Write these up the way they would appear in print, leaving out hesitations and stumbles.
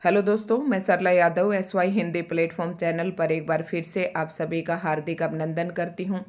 Hello दोस्तों, मैं Sarla Yadav SY Hindi platform channel पर एक बार फिर से आप सभी का हार्दिक अभिनंदन करती हूं।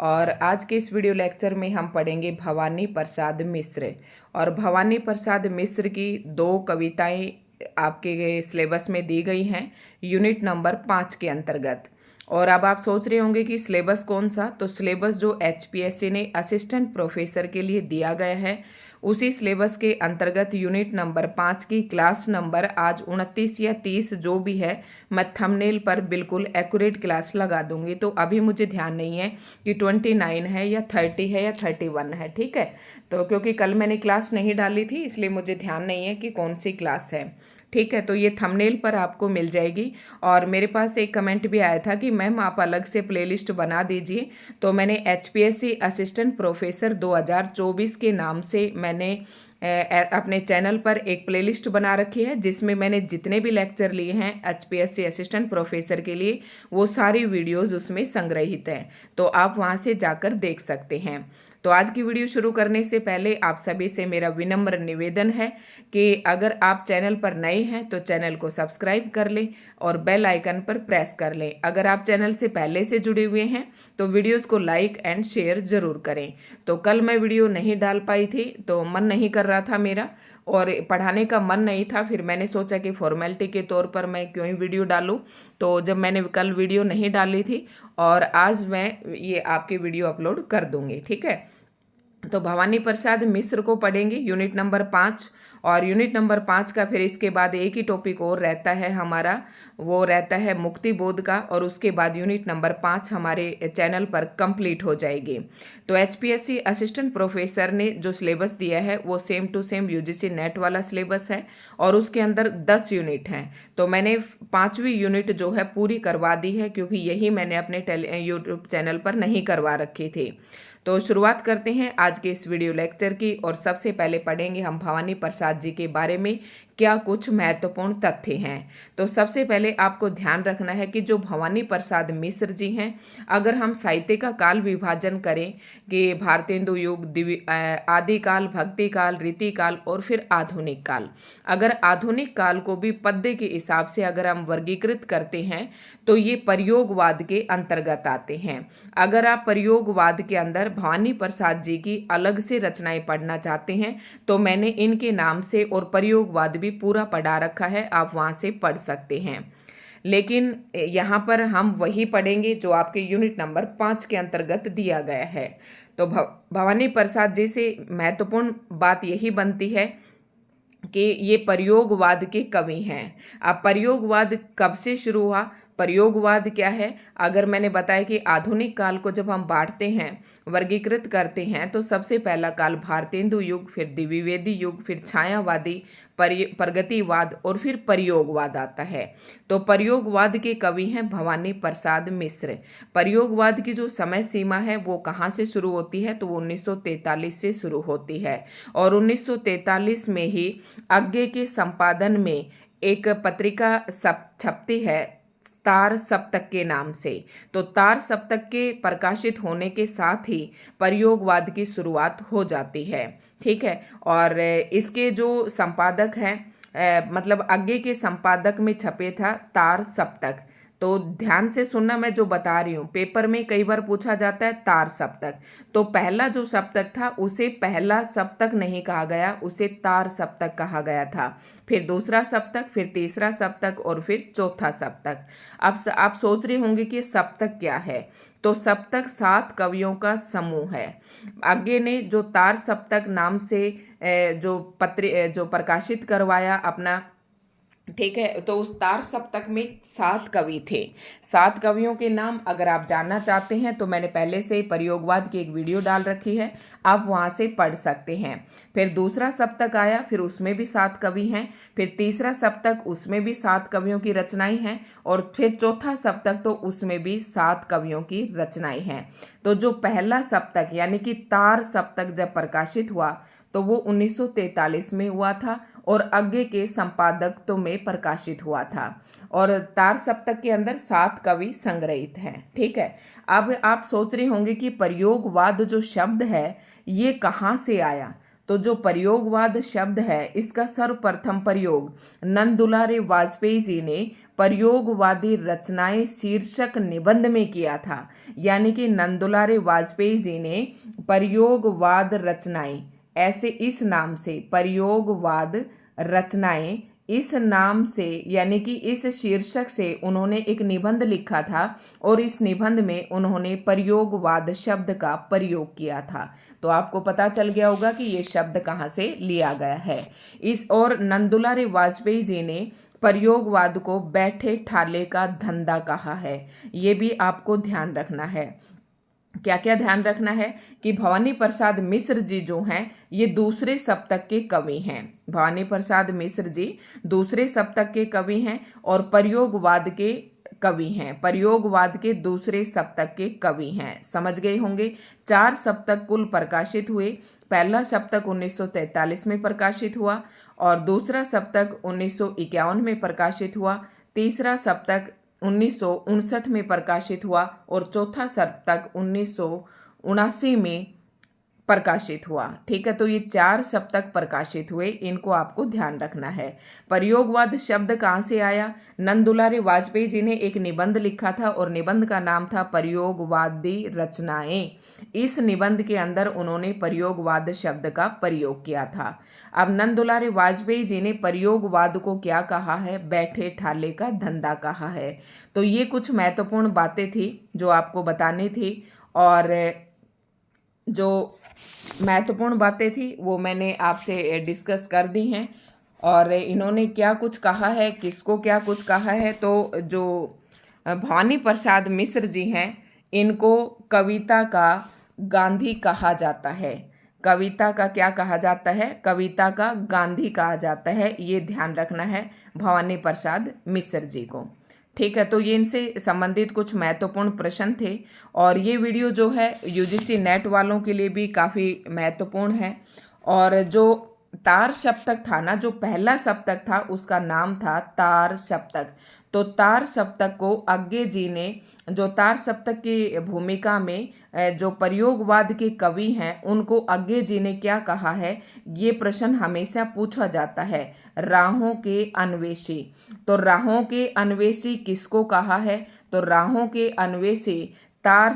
और आज के इस वीडियो लेक्चर में हम पढ़ेंगे भवानी प्रसाद मिश्र। और भवानी प्रसाद मिश्र की दो कविताएं आपके सिलेबस में दी गई हैं यूनिट नंबर 5 के अंतर्गत। और अब आप सोच रहे होंगे कि सिलेबस कौन सा, तो सिलेबस जो HPSC ने असिस्टेंट प्रोफेसर के लिए दिया गया है उसी सिलेबस के अंतर्गत यूनिट नंबर 5 की क्लास नंबर आज 29 या 30 जो भी है, मैं थंबनेल पर बिल्कुल एक्यूरेट क्लास लगा दूंगी। तो अभी मुझे ध्यान नहीं है कि 29 है या 30 है या 31 है, ठीक है। तो क्योंकि कल मैंने क्लास नहीं डाली थी इसलिए मुझे ध्यान नहीं है कि कौन सी क्लास है, ठीक है। तो ये थंबनेल पर आपको मिल जाएगी। और मेरे पास एक कमेंट भी आया था कि मैम आप अलग से प्लेलिस्ट बना दीजिए, तो मैंने HPSC असिस्टेंट प्रोफेसर 2024 के नाम से मैंने अपने चैनल पर एक प्लेलिस्ट बना रखी है जिसमें मैंने जितने भी लेक्चर लिए हैं HPSC असिस्टेंट प्रोफेसर के लिए वो सारी वीडियोस उसमें संग्रहित हैं, तो आप वहां से जाकर देख सकते हैं। तो आज की वीडियो शुरू करने से पहले आप सभी से मेरा विनम्र निवेदन है कि अगर आप चैनल पर नए हैं तो चैनल को सब्सक्राइब कर लें और बेल आइकन पर प्रेस कर लें। अगर आप चैनल से पहले से जुड़े हुए हैं तो वीडियोस को लाइक एंड शेयर ज़रूर करें। तो कल मैं वीडियो नहीं डाल पाई थी, तो मन नहीं कर रहा था मेरा और पढ़ाने का मन नहीं था। फिर मैंने सोचा कि फॉर्मेलिटी के तौर पर मैं क्यों ही वीडियो डालूं। तो जब मैंने कल वीडियो नहीं डाली थी और आज मैं ये आपकी वीडियो अपलोड कर दूंगी, ठीक है। तो भवानी प्रसाद मिश्र को पढ़ेंगे यूनिट नंबर 5। और यूनिट नंबर 5 का फिर इसके बाद एक ही टॉपिक और रहता है हमारा, वो रहता है मुक्ति बोध का। और उसके बाद यूनिट नंबर 5 हमारे चैनल पर कंप्लीट हो जाएगी। तो HPSC असिस्टेंट प्रोफेसर ने जो सिलेबस दिया है वो same to same UGC net वाला सिलेबस है और उसके अंदर 10 यूनिट हैं। तो मैंने 5वीं यूनिट जो है पूरी करवा दी है क्योंकि यही मैंने अपने यूट्यूब चैनल पर नहीं करवा रखी थी। तो शुरुआत करते हैं आज के इस वीडियो लेक्चर की। और सबसे पहले पढ़ेंगे हम भवानी प्रसाद जी के बारे में क्या कुछ महत्वपूर्ण तथ्य हैं। तो सबसे पहले आपको ध्यान रखना है कि जो भवानी प्रसाद मिश्र जी हैं, अगर हम साहित्य का काल विभाजन करें कि भारतेंदु युग, आदिकाल, भक्ति काल, रीति काल और फिर आधुनिक काल, अगर आधुनिक काल को भी पद्य के हिसाब से अगर हम वर्गीकृत करते हैं तो ये प्रयोगवाद के अंतर्गत आते हैं। अगर आप प्रयोगवाद के अंदर भवानी प्रसाद जी की अलग से रचनाएं पढ़ना चाहते हैं तो मैंने इनके नाम से और प्रयोगवाद भी पूरा पढ़ा रखा है, आप वहां से पढ़ सकते हैं। लेकिन यहाँ पर हम वही पढ़ेंगे जो आपके यूनिट नंबर 5 के अंतर्गत दिया गया है। तो भवानी प्रसाद जी से महत्वपूर्ण बात यही बनती है कि ये प्रयोगवाद के कवि हैं। अब प्रयोगवाद कब से शुरू हुआ, प्रयोगवाद क्या है? अगर मैंने बताया कि आधुनिक काल को जब हम बांटते हैं, वर्गीकृत करते हैं, तो सबसे पहला काल भारतेंदु युग, फिर द्विवेदी युग, फिर छायावादी, प्रगतिवाद और फिर प्रयोगवाद आता है। तो प्रयोगवाद के कवि हैं भवानी प्रसाद मिश्र। प्रयोगवाद की जो समय सीमा है वो कहाँ से शुरू होती है, तो वो 1943 से शुरू होती है। और 1943 में ही आगे के संपादन में एक पत्रिका छपती है तार सप्तक के नाम से। तो तार सप्तक के प्रकाशित होने के साथ ही प्रयोगवाद की शुरुआत हो जाती है, ठीक है। और इसके जो संपादक हैं, मतलब आगे के संपादक में छपे था तार सप्तक। तो ध्यान से सुनना, मैं जो बता रही हूँ, पेपर में कई बार पूछा जाता है तार सप्तक। तो पहला जो सप्तक था उसे पहला सप्तक नहीं कहा गया, उसे तार सप्तक कहा गया था। फिर दूसरा सप्तक, फिर तीसरा सप्तक और फिर चौथा सप्तक। अब आप सोच रहे होंगे कि सप्तक क्या है। तो सप्तक 7 कवियों का समूह है। आगे ने जो तार सप्तक नाम से जो प्रकाशित करवाया अपना, ठीक है। तो उस तार सप्तक में 7 कवि थे। 7 कवियों के नाम अगर आप जानना चाहते हैं तो मैंने पहले से ही प्रयोगवाद की एक वीडियो डाल रखी है, आप वहां से पढ़ सकते हैं। फिर दूसरा सप्तक आया, फिर उसमें भी 7 कवि हैं। फिर तीसरा सप्तक, उसमें भी 7 कवियों की रचनाएं हैं। और फिर चौथा सप्तक, तो उसमें भी 7 कवियों की रचनाएं हैं। तो जो पहला सप्तक यानी कि तार सप्तक जब प्रकाशित हुआ तो वो 1943 में हुआ था और आगे के संपादक में प्रकाशित हुआ था। और तार सप्तक के अंदर 7 कवि संग्रहित हैं, ठीक है। अब आप सोच रहे होंगे कि प्रयोगवाद जो शब्द है ये कहाँ से आया। तो जो प्रयोगवाद शब्द है इसका सर्वप्रथम प्रयोग नंदुलारे वाजपेयी जी ने प्रयोगवादी रचनाएं शीर्षक निबंध में किया था। यानी कि नंदुलारे वाजपेयी जी ने प्रयोगवाद रचनाएं, ऐसे इस नाम से प्रयोगवाद रचनाएं, इस नाम से यानी कि इस शीर्षक से उन्होंने एक निबंध लिखा था और इस निबंध में उन्होंने प्रयोगवाद शब्द का प्रयोग किया था। तो आपको पता चल गया होगा कि ये शब्द कहाँ से लिया गया है। इस और नंदुलारे वाजपेयी जी ने प्रयोगवाद को बैठे ठाले का धंधा कहा है। ये भी आपको ध्यान रखना है। क्या क्या ध्यान रखना है कि भवानी प्रसाद मिश्र जी जो हैं ये दूसरे सप्तक के कवि हैं। भवानी प्रसाद मिश्र जी दूसरे सप्तक के कवि हैं और प्रयोगवाद के कवि हैं, प्रयोगवाद के दूसरे सप्तक के कवि हैं। समझ गए होंगे। 4 सप्तक कुल प्रकाशित हुए। पहला सप्तक 1943 में प्रकाशित हुआ और दूसरा सप्तक 1951 में प्रकाशित हुआ। तीसरा सप्तक 1959 में प्रकाशित हुआ और चौथा सप्तक 1979 में प्रकाशित हुआ। ठीक है, तो ये 4 सप्तक प्रकाशित हुए, इनको आपको ध्यान रखना है। प्रयोगवाद शब्द कहाँ से आया? नंदुलारे वाजपेयी जी ने एक निबंध लिखा था और निबंध का नाम था प्रयोगवादी रचनाएं। इस निबंध के अंदर उन्होंने प्रयोगवाद शब्द का प्रयोग किया था। अब नंदुलारे वाजपेयी जी ने प्रयोगवाद को क्या कहा है? बैठे ठाले का धंधा कहा है। तो ये कुछ महत्वपूर्ण बातें थी जो आपको बतानी थी और जो महत्वपूर्ण बातें थी वो मैंने आपसे डिस्कस कर दी हैं। और इन्होंने क्या कुछ कहा है, किसको क्या कुछ कहा है, तो जो भवानी प्रसाद मिश्र जी हैं इनको कविता का गांधी कहा जाता है। कविता का क्या कहा जाता है? कविता का गांधी कहा जाता है। ये ध्यान रखना है भवानी प्रसाद मिश्र जी को। ठीक है, तो ये इनसे संबंधित कुछ महत्वपूर्ण प्रश्न थे और ये वीडियो जो है यूजीसी नेट वालों के लिए भी काफ़ी महत्वपूर्ण है। और जो तार सप्तक था ना, जो पहला सप्तक था उसका नाम था तार सप्तक। तो तार सप्तक को अज्ञे जी ने, जो तार सप्तक की भूमिका में जो प्रयोगवाद के कवि हैं उनको अज्ञे जी ने क्या कहा है, ये प्रश्न हमेशा पूछा जाता है। राहों के अन्वेषी, तो राहों के अन्वेषी किसको कहा है? तो राहों के अन्वेषी तार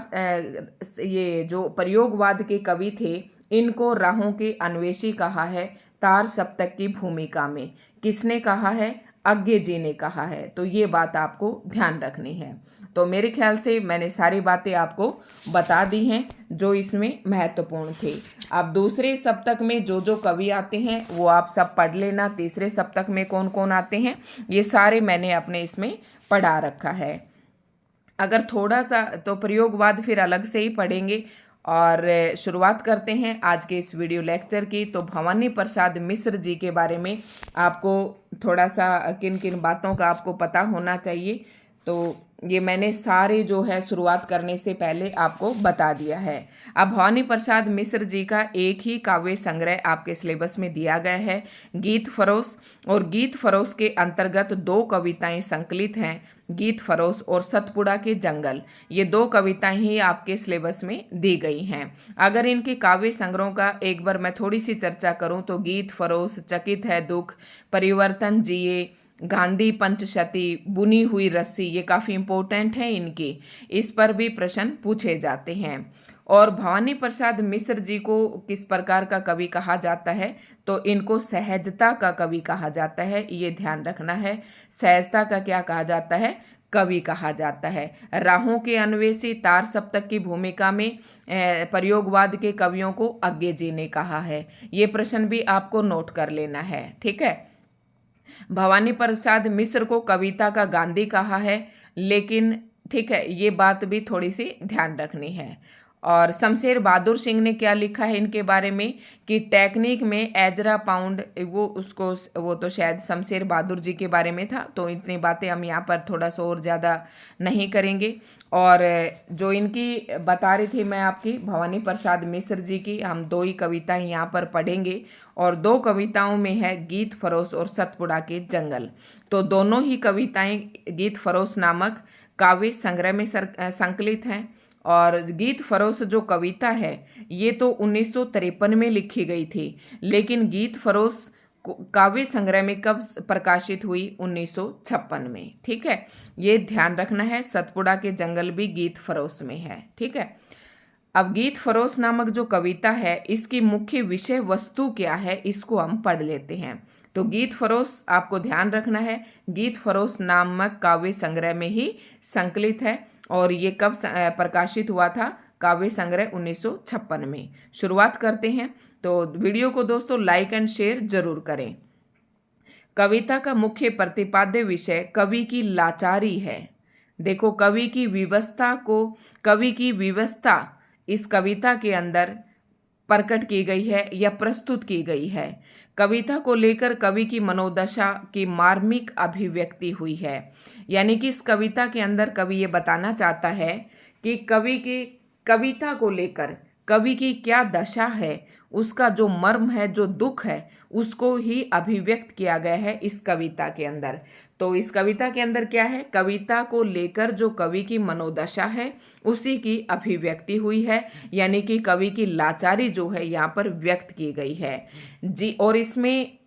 ये जो प्रयोगवाद के कवि थे इनको राहों के अन्वेषी कहा है तार सप्तक की भूमिका में। किसने कहा है? अज्ञे जी ने कहा है। तो ये बात आपको ध्यान रखनी है। तो मेरे ख्याल से मैंने सारी बातें आपको बता दी हैं जो इसमें महत्वपूर्ण थे। अब दूसरे सप्तक में जो जो कवि आते हैं वो आप सब पढ़ लेना। तीसरे सप्तक में कौन कौन आते हैं ये सारे मैंने अपने इसमें पढ़ा रखा है। अगर थोड़ा सा तो प्रयोगवाद फिर अलग से ही पढ़ेंगे। और शुरुआत करते हैं आज के इस वीडियो लेक्चर की। तो भवानी प्रसाद मिश्र जी के बारे में आपको थोड़ा सा किन किन बातों का आपको पता होना चाहिए, तो ये मैंने सारे जो है शुरुआत करने से पहले आपको बता दिया है। अब भवानी प्रसाद मिश्र जी का एक ही काव्य संग्रह आपके सिलेबस में दिया गया है, गीत फरोश। और गीत फरोश के अंतर्गत 2 कविताएं संकलित हैं, गीत फरोश और सतपुड़ा के जंगल। ये 2 कविताएं ही आपके सिलेबस में दी गई हैं। अगर इनके काव्य संग्रहों का एक बार मैं थोड़ी सी चर्चा करूं तो गीत फरोश, चकित है दुख, परिवर्तन जिए, गांधी पंचशती, बुनी हुई रस्सी, ये काफ़ी इंपॉर्टेंट है इनकी, इस पर भी प्रश्न पूछे जाते हैं। और भवानी प्रसाद मिश्र जी को किस प्रकार का कवि कहा जाता है? तो इनको सहजता का कवि कहा जाता है, ये ध्यान रखना है। सहजता का क्या कहा जाता है? कवि कहा जाता है। राहों के अन्वेषी तार सप्तक की भूमिका में प्रयोगवाद के कवियों को अज्ञे जी ने कहा है। ये प्रश्न भी आपको नोट कर लेना है। ठीक है, भवानी प्रसाद मिश्र को कविता का गांधी कहा है, लेकिन ठीक है ये बात भी थोड़ी सी ध्यान रखनी है। और शमशेर बहादुर सिंह ने क्या लिखा है इनके बारे में कि टेक्निक में एजरा पाउंड, वो तो शायद शमशेर बहादुर जी के बारे में था, तो इतनी बातें हम यहाँ पर थोड़ा सा और ज़्यादा नहीं करेंगे। और जो इनकी बता रही थी मैं आपकी भवानी प्रसाद मिश्र जी की, हम 2 ही कविताएं यहाँ पर पढ़ेंगे और 2 कविताओं में है गीत फरोश और सतपुड़ा के जंगल। तो दोनों ही कविताएं गीत फरोश नामक काव्य संग्रह में संकलित हैं और गीत फरोश जो कविता है ये तो 1953 में लिखी गई थी, लेकिन गीत फरोश काव्य संग्रह में कब प्रकाशित हुई? 1956 में। ठीक है, ये ध्यान रखना है। सतपुड़ा के जंगल भी गीत फरोश में है। ठीक है, अब गीत फरोश नामक जो कविता है इसकी मुख्य विषय वस्तु क्या है, इसको हम पढ़ लेते हैं। तो गीत फरोश आपको ध्यान रखना है, गीत फरोश नामक काव्य संग्रह में ही संकलित है और ये कब प्रकाशित हुआ था? काव्य संग्रह 1956 में। शुरुआत करते हैं। तो वीडियो को दोस्तों लाइक एंड शेयर जरूर करें। कविता का मुख्य प्रतिपाद्य विषय कवि की लाचारी है। देखो, कवि की विवशता इस कविता के अंदर प्रकट की गई है या प्रस्तुत की गई है। कविता को लेकर कवि की मनोदशा की मार्मिक अभिव्यक्ति हुई है। यानी कि इस कविता के अंदर कवि ये बताना चाहता है कि कविता को लेकर कवि की क्या दशा है, उसका जो मर्म है, जो दुख है, उसको ही अभिव्यक्त किया गया है इस कविता के अंदर। तो इस कविता के अंदर क्या है? कविता को लेकर जो कवि की मनोदशा है उसी की अभिव्यक्ति हुई है, यानी कि कवि की लाचारी जो है यहाँ पर व्यक्त की गई है जी। और इसमें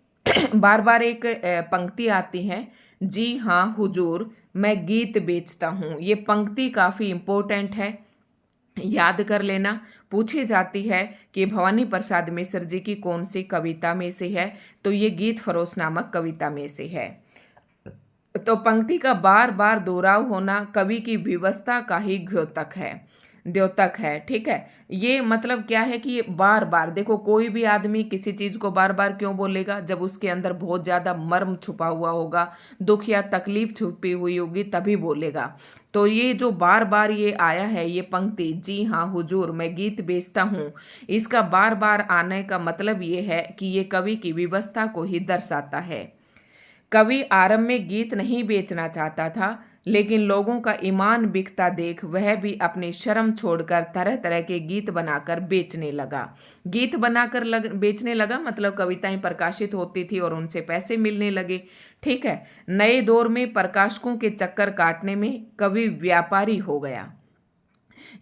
बार बार एक पंक्ति आती है, जी हाँ हुजूर मैं गीत बेचता हूँ। ये पंक्ति काफी इंपॉर्टेंट है, याद कर लेना। पूछी जाती है कि भवानी प्रसाद मिश्र जी की कौन सी कविता में से है, तो ये गीत फरोश नामक कविता में से है। तो पंक्ति का बार बार दोहराव होना कवि की विवशता का ही द्योतक है। ठीक है, ये मतलब क्या है कि ये बार बार, देखो कोई भी आदमी किसी चीज को बार बार क्यों बोलेगा? जब उसके अंदर बहुत ज्यादा मर्म छुपा हुआ होगा, दुख या तकलीफ छुपी हुई होगी, तभी बोलेगा। तो ये जो बार बार ये आया है, ये पंक्ति, जी हाँ हुजूर मैं गीत बेचता हूँ, इसका बार बार आने का मतलब ये है कि ये कवि की विवशता को ही दर्शाता है। कवि आरंभ में गीत नहीं बेचना चाहता था, लेकिन लोगों का ईमान बिकता देख वह भी अपनी शर्म छोड़कर तरह तरह के गीत बनाकर बेचने लगा। बेचने लगा मतलब कविताएं प्रकाशित होती थी और उनसे पैसे मिलने लगे। ठीक है, नए दौर में प्रकाशकों के चक्कर काटने में कवि व्यापारी हो गया।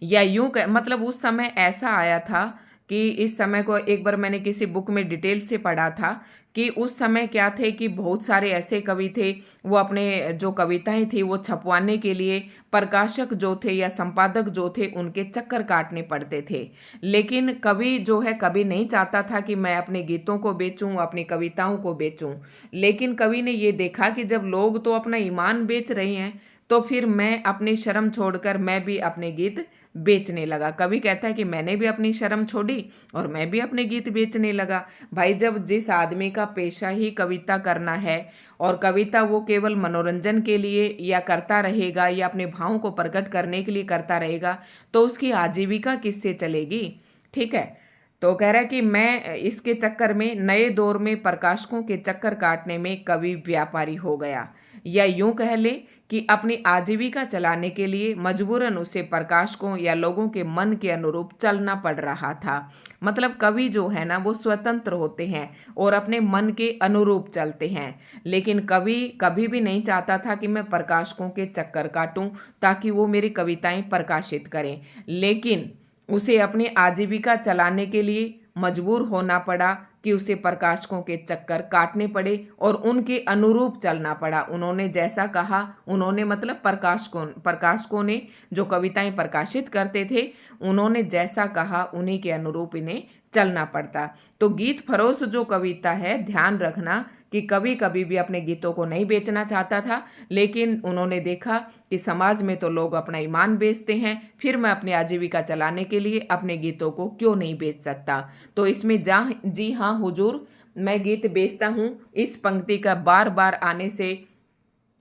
या यूं मतलब उस समय ऐसा आया था कि इस समय को एक बार मैंने किसी बुक में डिटेल से पढ़ा था कि उस समय क्या थे कि बहुत सारे ऐसे कवि थे, वो अपने जो कविताएं थी वो छपवाने के लिए प्रकाशक जो थे या संपादक जो थे उनके चक्कर काटने पड़ते थे। लेकिन कवि जो है, कवि नहीं चाहता था कि मैं अपने गीतों को बेचूं, अपनी कविताओं को बेचूं। लेकिन कवि ने ये देखा कि जब लोग तो अपना ईमान बेच रहे हैं, तो फिर मैं अपनी शर्म छोड़कर मैं भी अपने गीत बेचने लगा। कवि कहता है कि मैंने भी अपनी शर्म छोड़ी और मैं भी अपने गीत बेचने लगा। भाई, जब जिस आदमी का पेशा ही कविता करना है और कविता वो केवल मनोरंजन के लिए या करता रहेगा या अपने भावों को प्रकट करने के लिए करता रहेगा, तो उसकी आजीविका किससे चलेगी? ठीक है, तो कह रहा है कि मैं इसके चक्कर में, नए दौर में प्रकाशकों के चक्कर काटने में कवि व्यापारी हो गया। या यूं कह ले कि अपनी आजीविका चलाने के लिए मजबूरन उसे प्रकाशकों या लोगों के मन के अनुरूप चलना पड़ रहा था। मतलब कवि जो है ना, वो स्वतंत्र होते हैं और अपने मन के अनुरूप चलते हैं। लेकिन कवि कभी भी नहीं चाहता था कि मैं प्रकाशकों के चक्कर काटूं ताकि वो मेरी कविताएं प्रकाशित करें, लेकिन उसे अपनी आजीविका चलाने के लिए मजबूर होना पड़ा कि उसे प्रकाशकों के चक्कर काटने पड़े और उनके अनुरूप चलना पड़ा। उन्होंने जैसा कहा, उन्होंने मतलब प्रकाशकों ने जो कविताएं प्रकाशित करते थे, उन्होंने जैसा कहा उन्हीं के अनुरूप इन्हें चलना पड़ता। तो गीत फरोश जो कविता है, ध्यान रखना कि कभी कभी भी अपने गीतों को नहीं बेचना चाहता था, लेकिन उन्होंने देखा कि समाज में तो लोग अपना ईमान बेचते हैं, फिर मैं अपनी आजीविका चलाने के लिए अपने गीतों को क्यों नहीं बेच सकता। तो इसमें जी हाँ हुजूर मैं गीत बेचता हूँ, इस पंक्ति का बार बार आने से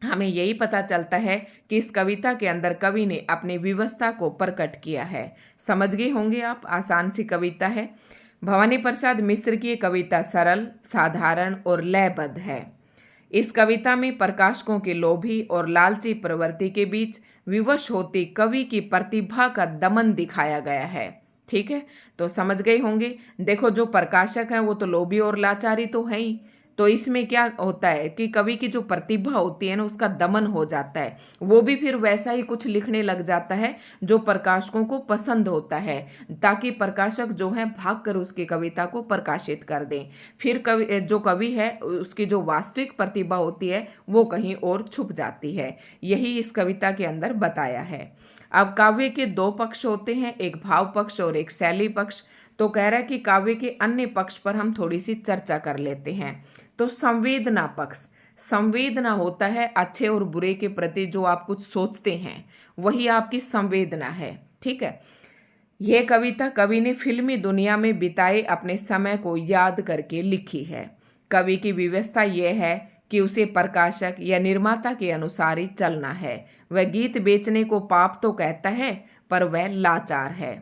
हमें यही पता चलता है कि इस कविता के अंदर कवि ने अपनी विवशता को प्रकट किया है। समझ गए होंगे आप, आसान सी कविता है। भवानी प्रसाद मिश्र की कविता सरल, साधारण और लयबद्ध है। इस कविता में प्रकाशकों के लोभी और लालची प्रवृत्ति के बीच विवश होती कवि की प्रतिभा का दमन दिखाया गया है। ठीक है, तो समझ गए होंगे। देखो, जो प्रकाशक हैं वो तो लोभी और लाचारी तो है ही, तो इसमें क्या होता है कि कवि की जो प्रतिभा होती है ना उसका दमन हो जाता है, वो भी फिर वैसा ही कुछ लिखने लग जाता है जो प्रकाशकों को पसंद होता है, ताकि प्रकाशक जो है भाग कर उसकी कविता को प्रकाशित कर दें। फिर जो कवि है उसकी जो वास्तविक प्रतिभा होती है वो कहीं और छुप जाती है। यही इस कविता के अंदर बताया है। अब काव्य के दो पक्ष होते हैं, एक भाव पक्ष और एक शैली पक्ष। तो कह रहा है कि काव्य के अन्य पक्ष पर हम थोड़ी सी चर्चा कर लेते हैं। तो संवेदना पक्ष, संवेदना होता है अच्छे और बुरे के प्रति जो आप कुछ सोचते हैं, वही आपकी संवेदना है। ठीक है, यह कविता कवि ने फिल्मी दुनिया में बिताए अपने समय को याद करके लिखी है। कवि की व्यवस्था यह है कि उसे प्रकाशक या निर्माता के अनुसार ही चलना है। वह गीत बेचने को पाप तो कहता है, पर वह लाचार है।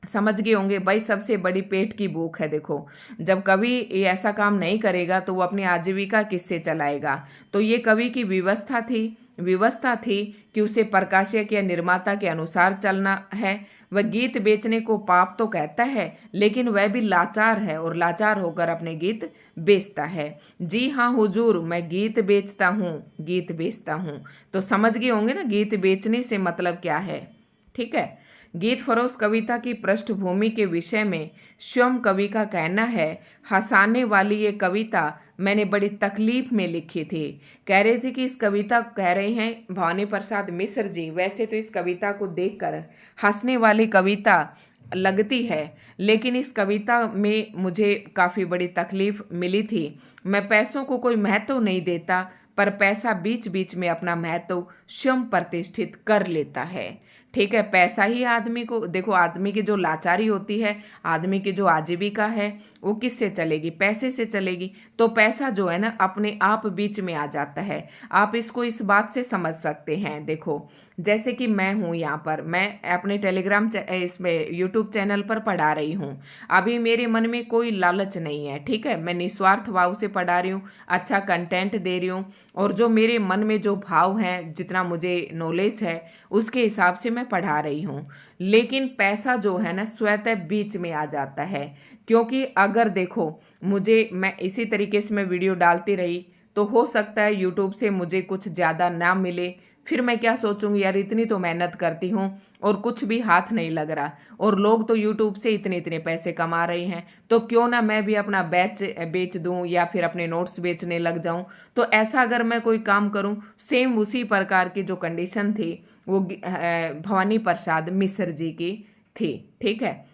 समझ गए होंगे भाई, सबसे बड़ी पेट की भूख है। देखो, जब कवि ऐसा काम नहीं करेगा तो वो अपनी आजीविका किससे चलाएगा। तो ये कवि की व्यवस्था थी कि उसे प्रकाशक या निर्माता के अनुसार चलना है। वह गीत बेचने को पाप तो कहता है, लेकिन वह भी लाचार है और लाचार होकर अपने गीत बेचता है। जी हाँ हुजूर, मैं गीत बेचता हूँ, गीत बेचता हूँ। तो समझ गए होंगे ना गीत बेचने से मतलब क्या है। ठीक है, गीत फरोश कविता की पृष्ठभूमि के विषय में स्वयं कवि का कहना है, हंसाने वाली ये कविता मैंने बड़ी तकलीफ में लिखी थी। कह रहे थे कि इस कविता कह रहे हैं भवानी प्रसाद मिश्र जी, वैसे तो इस कविता को देखकर हंसने वाली कविता लगती है, लेकिन इस कविता में मुझे काफ़ी बड़ी तकलीफ मिली थी। मैं पैसों को कोई महत्व नहीं देता, पर पैसा बीच बीच में अपना महत्व स्वयं प्रतिष्ठित कर लेता है। ठीक है, पैसा ही आदमी को, देखो आदमी की जो लाचारी होती है, आदमी की जो आजीविका है वो किससे चलेगी, पैसे से चलेगी। तो पैसा जो है ना अपने आप बीच में आ जाता है। आप इसको इस बात से समझ सकते हैं। देखो जैसे कि मैं हूँ यहाँ पर, मैं अपने टेलीग्राम इसमें यूट्यूब चैनल पर पढ़ा रही हूँ। अभी मेरे मन में कोई लालच नहीं है। ठीक है, मैं निस्वार्थ भाव से पढ़ा रही हूँ, अच्छा कंटेंट दे रही हूँ, और जो मेरे मन में जो भाव हैं, जितना मुझे नॉलेज है उसके हिसाब से मैं पढ़ा रही हूँ। लेकिन पैसा जो है ना स्वतः बीच में आ जाता है, क्योंकि अगर देखो मैं इसी तरीके से मैं वीडियो डालती रही तो हो सकता है यूट्यूब से मुझे कुछ ज़्यादा ना मिले। फिर मैं क्या सोचूंगी, यार इतनी तो मेहनत करती हूँ और कुछ भी हाथ नहीं लग रहा, और लोग तो यूट्यूब से इतने इतने पैसे कमा रहे हैं, तो क्यों ना मैं भी अपना बेच दूं या फिर अपने नोट्स बेचने लग जाऊं। तो ऐसा अगर मैं कोई काम करूं, सेम उसी प्रकार की जो कंडीशन थी वो भवानी प्रसाद मिश्र जी की थी। ठीक है,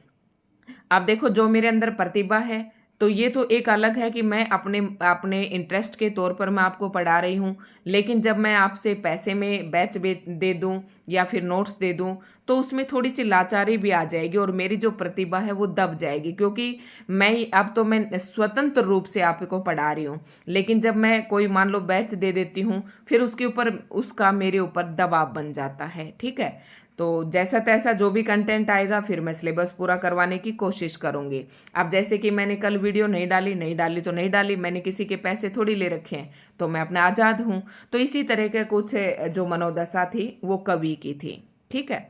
अब देखो जो मेरे अंदर प्रतिभा है, तो ये तो एक अलग है कि मैं अपने अपने इंटरेस्ट के तौर पर मैं आपको पढ़ा रही हूँ, लेकिन जब मैं आपसे पैसे में बैच दे दूँ या फिर नोट्स दे दूँ तो उसमें थोड़ी सी लाचारी भी आ जाएगी और मेरी जो प्रतिभा है वो दब जाएगी, क्योंकि अब तो मैं स्वतंत्र रूप से आपको पढ़ा रही हूँ। लेकिन जब मैं कोई मान लो बैच दे देती हूँ, फिर उसके ऊपर उसका मेरे ऊपर दबाव बन जाता है। ठीक है, तो जैसा तैसा जो भी कंटेंट आएगा फिर मैं सिलेबस पूरा करवाने की कोशिश करूंगी। अब जैसे कि मैंने कल वीडियो नहीं डाली तो नहीं डाली, मैंने किसी के पैसे थोड़ी ले रखे हैं, तो मैं अपना आज़ाद हूँ। तो इसी तरह के कुछ जो मनोदशा थी वो कवि की थी। ठीक है,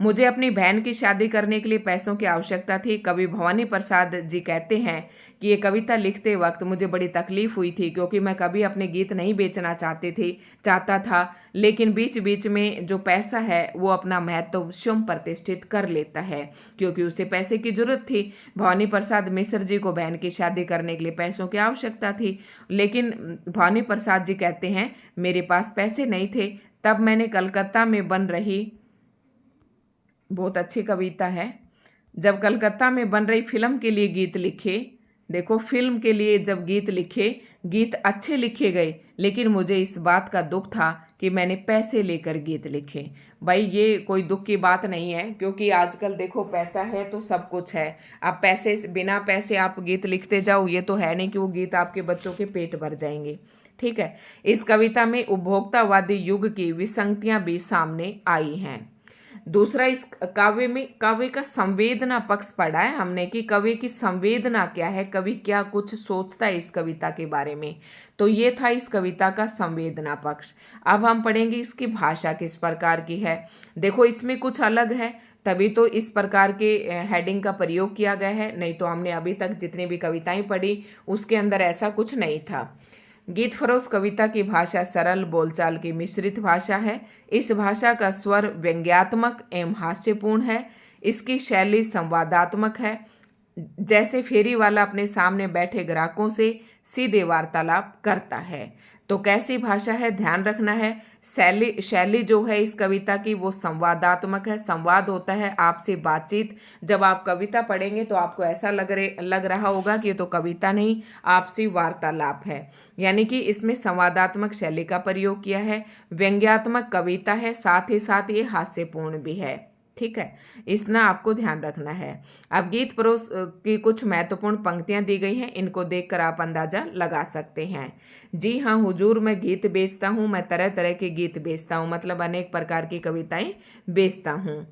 मुझे अपनी बहन की शादी करने के लिए पैसों की आवश्यकता थी। कवि भवानी प्रसाद जी कहते हैं कि ये कविता लिखते वक्त मुझे बड़ी तकलीफ हुई थी, क्योंकि मैं कभी अपने गीत नहीं बेचना चाहता था, लेकिन बीच बीच में जो पैसा है वो अपना महत्व स्वयं प्रतिष्ठित कर लेता है, क्योंकि उसे पैसे की जरूरत थी। भवानी प्रसाद मिश्र जी को बहन की शादी करने के लिए पैसों की आवश्यकता थी, लेकिन भवानी प्रसाद जी कहते हैं मेरे पास पैसे नहीं थे। तब मैंने कलकत्ता में बन रही, बहुत अच्छी कविता है, जब कलकत्ता में बन रही फिल्म के लिए गीत लिखे। देखो, फिल्म के लिए जब गीत लिखे, गीत अच्छे लिखे गए, लेकिन मुझे इस बात का दुख था कि मैंने पैसे लेकर गीत लिखे। भाई ये कोई दुख की बात नहीं है, क्योंकि आजकल देखो पैसा है तो सब कुछ है। आप बिना पैसे आप गीत लिखते जाओ, ये तो है नहीं कि वो गीत आपके बच्चों के पेट भर जाएंगे। ठीक है, इस कविता में उपभोक्तावादी युग की विसंगतियां भी सामने आई हैं। दूसरा, इस काव्य का संवेदना पक्ष पढ़ा है हमने कि कवि की संवेदना क्या है, कवि क्या कुछ सोचता है इस कविता के बारे में। तो ये था इस कविता का संवेदना पक्ष। अब हम पढ़ेंगे इसकी भाषा किस प्रकार की है। देखो इसमें कुछ अलग है, तभी तो इस प्रकार के हेडिंग का प्रयोग किया गया है, नहीं तो हमने अभी तक जितनी भी कविताएं पढ़ी उसके अंदर ऐसा कुछ नहीं था। गीत फरोश कविता की भाषा सरल बोलचाल की मिश्रित भाषा है। इस भाषा का स्वर व्यंग्यात्मक एवं हास्यपूर्ण है। इसकी शैली संवादात्मक है, जैसे फेरी वाला अपने सामने बैठे ग्राहकों से सीधे वार्तालाप करता है। तो कैसी भाषा है, ध्यान रखना है। शैली जो है इस कविता की वो संवादात्मक है। संवाद होता है आपसे बातचीत। जब आप कविता पढ़ेंगे तो आपको ऐसा लग रहा होगा कि ये तो कविता नहीं, आपसी वार्तालाप है। यानी कि इसमें संवादात्मक शैली का प्रयोग किया है। व्यंग्यात्मक कविता है, साथ ही साथ ये हास्यपूर्ण भी है। ठीक है, इतना आपको ध्यान रखना है। अब गीत परोस की कुछ महत्वपूर्ण पंक्तियां दी गई हैं, इनको देखकर आप अंदाजा लगा सकते हैं। जी हाँ हुजूर, मैं गीत बेचता हूँ, मैं तरह तरह के गीत बेचता हूँ, मतलब अनेक प्रकार की कविताएं बेचता हूँ।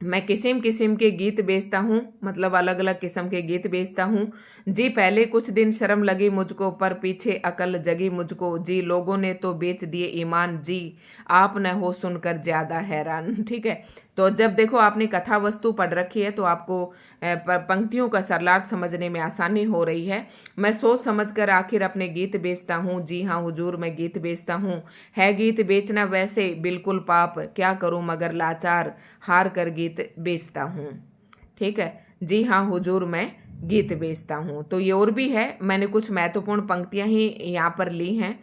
मैं किस्म किस्म के गीत बेचता हूँ, मतलब अलग अलग किस्म के गीत बेचता हूँ। जी पहले कुछ दिन शर्म लगी मुझको, पर पीछे अकल जगी मुझको। जी लोगों ने तो बेच दिए ईमान, जी आप न हो सुनकर ज्यादा हैरान। ठीक है, तो जब देखो आपने कथा वस्तु पढ़ रखी है तो आपको पंक्तियों का सरलार्थ समझने में आसानी हो रही है। मैं सोच समझकर आखिर अपने गीत बेचता हूँ। जी हाँ हुजूर, मैं गीत बेचता हूँ। है गीत बेचना वैसे बिल्कुल पाप, क्या करूँ मगर लाचार, हार कर गीत बेचता हूँ। ठीक है, जी हाँ हुजूर, मैं गीत बेचता हूँ। तो ये और भी है, मैंने कुछ महत्वपूर्ण पंक्तियां ही यहाँ पर ली हैं।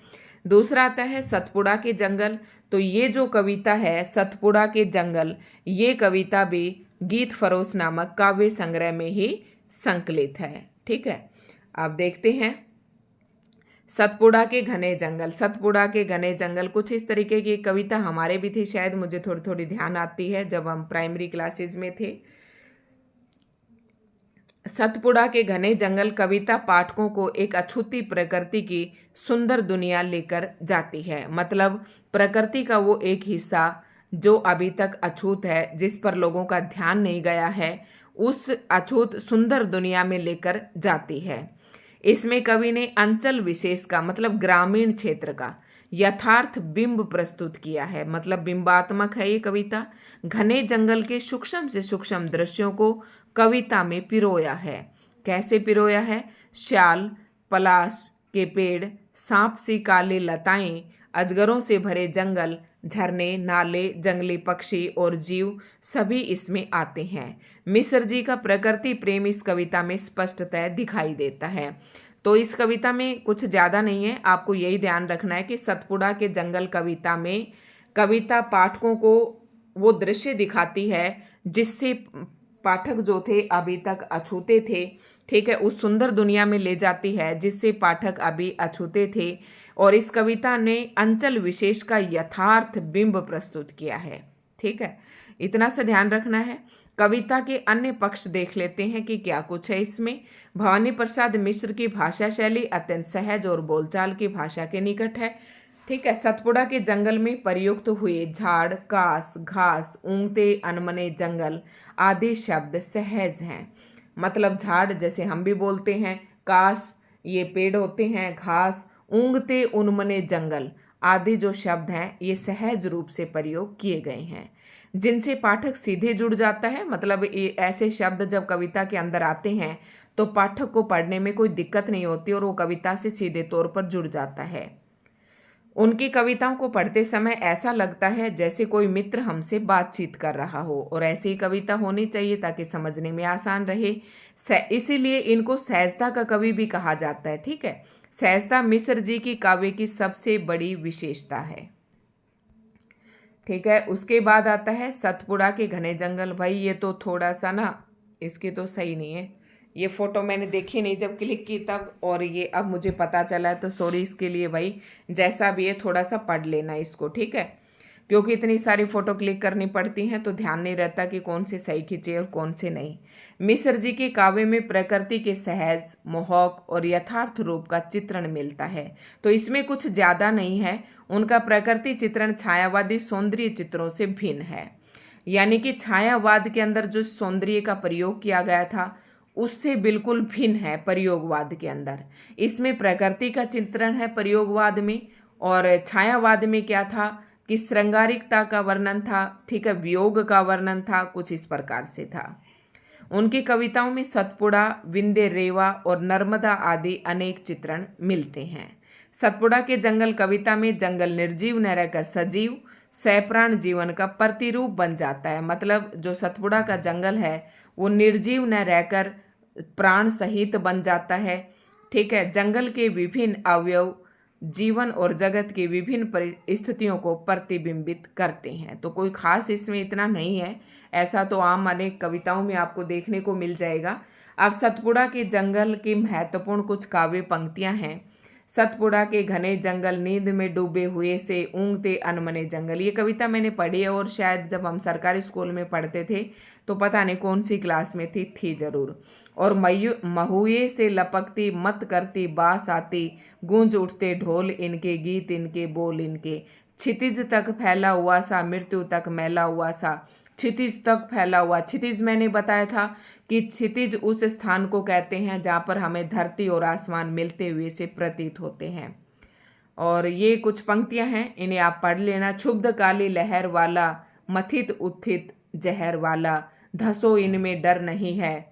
दूसरा आता है सतपुड़ा के जंगल। तो ये जो कविता है सतपुड़ा के जंगल, ये कविता भी गीत फरोश नामक काव्य संग्रह में ही संकलित है। ठीक है, आप देखते हैं सतपुड़ा के घने जंगल। सतपुड़ा के घने जंगल कुछ इस तरीके की कविता हमारे भी थी, शायद मुझे थोड़ी थोड़ी ध्यान आती है जब हम प्राइमरी क्लासेस में थे। सतपुड़ा के घने जंगल कविता पाठकों को एक अछूती प्रकृति की सुंदर दुनिया लेकर जाती है। मतलब प्रकृति का वो एक हिस्सा जो अभी तक अछूत है, जिस पर लोगों का ध्यान नहीं गया है, उस अछूत सुंदर दुनिया में लेकर जाती है। इसमें कवि ने अंचल विशेष का, मतलब ग्रामीण क्षेत्र का यथार्थ बिंब प्रस्तुत किया है। मतलब बिंबात्मक है ये कविता। घने जंगल के सूक्ष्म से सूक्ष्म दृश्यों को कविता में पिरोया है। कैसे पिरोया है? श्याल, पलाश के पेड़, सांप सी काली लताएं, अजगरों से भरे जंगल, झरने, नाले, जंगली पक्षी और जीव सभी इसमें आते हैं। मिश्र जी का प्रकृति प्रेम इस कविता में स्पष्टतः दिखाई देता है। तो इस कविता में कुछ ज्यादा नहीं है, आपको यही ध्यान रखना है कि सतपुड़ा के जंगल कविता में कविता पाठकों को वो दृश्य दिखाती है जिससे पाठक जो थे अभी तक अछूते थे। ठीक है, उस सुंदर दुनिया में ले जाती है जिससे पाठक अभी अछूते थे। और इस कविता ने अंचल विशेष का यथार्थ बिंब प्रस्तुत किया है। ठीक है, इतना सा ध्यान रखना है। कविता के अन्य पक्ष देख लेते हैं कि क्या कुछ है इसमें। भवानी प्रसाद मिश्र की भाषा शैली अत्यंत सहज और बोलचाल की भाषा के निकट है। ठीक है, सतपुड़ा के जंगल में प्रयुक्त हुए झाड़, कास, घास, ऊंगते, अनमने जंगल आदि शब्द सहज हैं। मतलब झाड़ जैसे हम भी बोलते हैं, कास ये पेड़ होते हैं, घास, ऊंगते, उन्मने जंगल आदि जो शब्द हैं ये सहज रूप से प्रयोग किए गए हैं, जिनसे पाठक सीधे जुड़ जाता है। मतलब ये ऐसे शब्द जब कविता के अंदर आते हैं तो पाठक को पढ़ने में कोई दिक्कत नहीं होती और वो कविता से सीधे तौर पर जुड़ जाता है। उनकी कविताओं को पढ़ते समय ऐसा लगता है जैसे कोई मित्र हमसे बातचीत कर रहा हो, और ऐसी ही कविता होनी चाहिए ताकि समझने में आसान रहे। इसीलिए इनको सहजता का कवि भी कहा जाता है। ठीक है, सहजता मिश्र जी की काव्य की सबसे बड़ी विशेषता है। ठीक है, उसके बाद आता है सतपुड़ा के घने जंगल। भाई ये तो थोड़ा सा ना, इसकी तो सही नहीं है, ये फोटो मैंने देखी नहीं जब क्लिक की तब, और ये अब मुझे पता चला है तो सॉरी इसके लिए भाई। जैसा भी है थोड़ा सा पढ़ लेना इसको, ठीक है, क्योंकि इतनी सारी फोटो क्लिक करनी पड़ती हैं तो ध्यान नहीं रहता कि कौन से सही खींचे और कौन से नहीं। मिश्र जी के काव्य में प्रकृति के सहज, मोहक और यथार्थ रूप का चित्रण मिलता है। तो इसमें कुछ ज्यादा नहीं है, उनका प्रकृति चित्रण छायावादी सौंदर्य चित्रों से भिन्न है। यानी कि छायावाद के अंदर जो सौंदर्य का प्रयोग किया गया था उससे बिल्कुल भिन्न है प्रयोगवाद के अंदर। इसमें प्रकृति का चित्रण है प्रयोगवाद में, और छायावाद में क्या था कि श्रृंगारिकता का वर्णन था, ठीक है, वियोग का वर्णन था, कुछ इस प्रकार से था। उनकी कविताओं में सतपुड़ा, विंध्य रेवा और नर्मदा आदि अनेक चित्रण मिलते हैं। सतपुड़ा के जंगल कविता में जंगल निर्जीव न रहकर सजीव सैप्राण जीवन का प्रतिरूप बन जाता है। मतलब जो सतपुड़ा का जंगल है वो निर्जीव न रहकर प्राण सहित बन जाता है, ठीक है। जंगल के विभिन्न अवयव जीवन और जगत की विभिन्न परिस्थितियों को प्रतिबिंबित करते हैं। तो कोई खास इसमें इतना नहीं है, ऐसा तो आम अनेक कविताओं में आपको देखने को मिल जाएगा। अब सतपुड़ा के जंगल की महत्वपूर्ण कुछ काव्य पंक्तियां हैं। सतपुड़ा के घने जंगल नींद में डूबे हुए से ऊँघते अनमने जंगल। ये कविता मैंने पढ़ी है और शायद जब हम सरकारी स्कूल में पढ़ते थे तो पता नहीं कौन सी क्लास में थी जरूर। और महुए से लपकती मत करती बास आती, गूंज उठते ढोल इनके, गीत इनके, बोल इनके। क्षितिज तक फैला हुआ सा, मृत्यु तक मैला हुआ सा। क्षितिज तक फैला हुआ, क्षितिज मैंने बताया था कि क्षितिज उस स्थान को कहते हैं जहाँ पर हमें धरती और आसमान मिलते हुए से प्रतीत होते हैं। और ये कुछ पंक्तियां हैं, इन्हें आप पढ़ लेना। क्षुब्ध काली लहर वाला, मथित उत्थित जहर वाला, धसो इनमें डर नहीं है।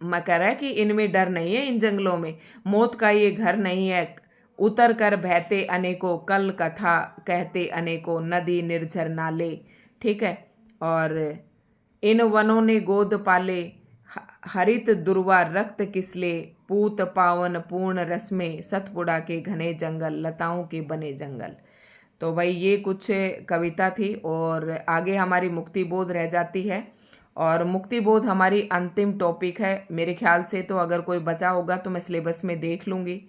मैं कह रहा है कि इनमें डर नहीं है, इन जंगलों में मौत का ये घर नहीं है। उतर कर बहते अनेकों, कल कथा कहते अनेकों, नदी निर्झर नाले, ठीक है। और इन वनों ने गोद पाले, हरित दुर्वा रक्त किसले, पूत पावन पूर्ण रस में, सतपुड़ा के घने जंगल, लताओं के बने जंगल। तो भाई ये कुछ कविता थी और आगे हमारी मुक्ति बोध रह जाती है। और मुक्ति बोध हमारी अंतिम टॉपिक है मेरे ख्याल से, तो अगर कोई बचा होगा तो मैं सिलेबस में देख लूँगी,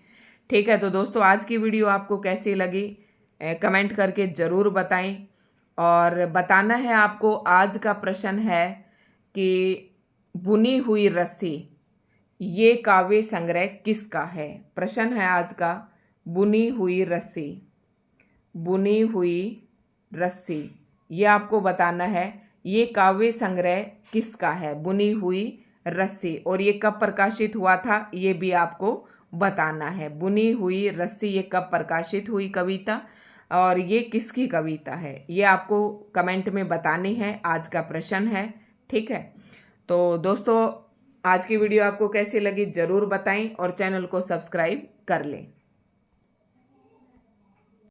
ठीक है। तो दोस्तों आज की वीडियो आपको कैसी लगी कमेंट करके ज़रूर बताएं। और बताना है आपको, आज का प्रश्न है कि बुनी हुई रस्सी ये काव्य संग्रह किसका है। प्रश्न है आज का, बुनी हुई रस्सी, बुनी हुई रस्सी ये आपको बताना है ये काव्य संग्रह किसका है, बुनी हुई रस्सी। और ये कब प्रकाशित हुआ था ये भी आपको बताना है। बुनी हुई रस्सी ये कब प्रकाशित हुई कविता और ये किसकी कविता है, ये आपको कमेंट में बतानी है। आज का प्रश्न है, ठीक है। तो दोस्तों आज की वीडियो आपको कैसी लगी ज़रूर बताएं और चैनल को सब्सक्राइब कर लें।